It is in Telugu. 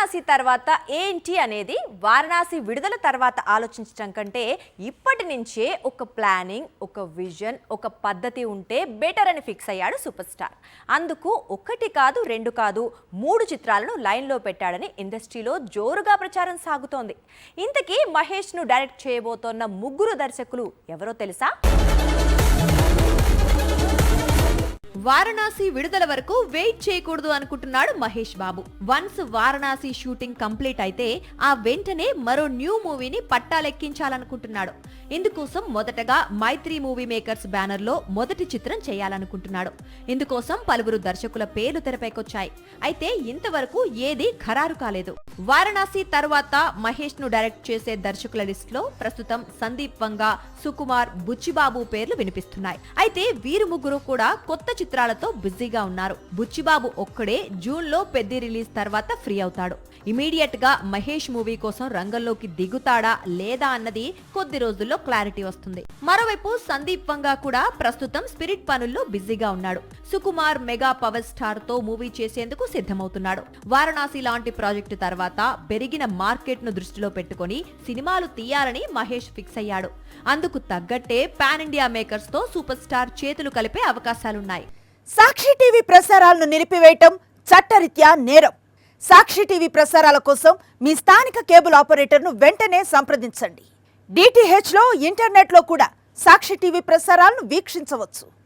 వారణాసి తర్వాత ఏంటి అనేది వారణాసి విడుదల తర్వాత ఆలోచించడం కంటే ఇప్పటి నుంచే ఒక ప్లానింగ్, ఒక విజన్, ఒక పద్ధతి ఉంటే బెటర్ అని ఫిక్స్ అయ్యాడు సూపర్ స్టార్. అందుకు ఒకటి కాదు, రెండు కాదు, 3 చిత్రాలను లైన్లో పెట్టాడని ఇండస్ట్రీలో జోరుగా ప్రచారం సాగుతోంది. ఇంతకీ మహేష్ను డైరెక్ట్ చేయబోతోన్న 3 దర్శకులు ఎవరో తెలుసా? వారణాసి విడుదల వరకు వెయిట్ చేయకూడదు అనుకుంటున్నాడు Mahesh Babu. Once Varanasi shooting complete అయితే ఆ వెంటనే మరో న్యూ మూవీని పట్టాలెక్కించాలనుకుంటున్నాడు. ఇందుకోసం మొదటగా మైత్రి మూవీ మేకర్స్ బ్యానర్ లో మొదటి చిత్రం చేయాలనుకుంటున్నాడు. ఇందుకోసం పలువురు దర్శకుల పేర్లు తెరపైకొచ్చాయి. అయితే ఇంతవరకు ఏదీ ఖరారు కాలేదు. వారణాసి తర్వాత మహేష్ ను డైరెక్ట్ చేసే దర్శకుల లిస్ట్ లో ప్రస్తుతం సందీప్ వంగా, సుకుమార్, బుచ్చిబాబు పేర్లు వినిపిస్తున్నాయి. అయితే వీరు ముగ్గురు కూడా కొత్త చిత్రాలతో బిజీగా ఉన్నారు. బుచ్చిబాబు ఒక్కడే జూన్ లో పెద్ద రిలీజ్ తర్వాత ఫ్రీ అవుతాడు. ఇమీడియట్ గా మహేష్ మూవీ కోసం రంగంలోకి దిగుతాడా లేదా అన్నది కొద్ది రోజుల్లో క్లారిటీ వస్తుంది. మరోవైపు సందీప్ వంగా కూడా ప్రస్తుతం స్పిరిట్ పనుల్లో బిజీగా ఉన్నాడు. సుకుమార్ మెగా పవర్ స్టార్ తో మూవీ చేసేందుకు సిద్ధమవుతున్నాడు. వారణాసి లాంటి ప్రాజెక్టు తర్వాత పెరిగిన మార్కెట్ ను దృష్టిలో పెట్టుకుని సినిమాలు తీయాలని మహేష్ ఫిక్స్ అయ్యాడు. అందుకు తగ్గట్టే పాన్ ఇండియా మేకర్స్ తో సూపర్ స్టార్ చేతులు కలిపే అవకాశాలున్నాయి. సాక్షి టీవీ ప్రసారాలను నిలిపివేయటం చట్టరీత్యా నేరం. సాక్షి టీవీ ప్రసారాల కోసం మీ స్థానిక కేబుల్ ఆపరేటర్ను వెంటనే సంప్రదించండి. DTH లో, ఇంటర్నెట్లో కూడా సాక్షి టీవీ ప్రసారాలను వీక్షించవచ్చు.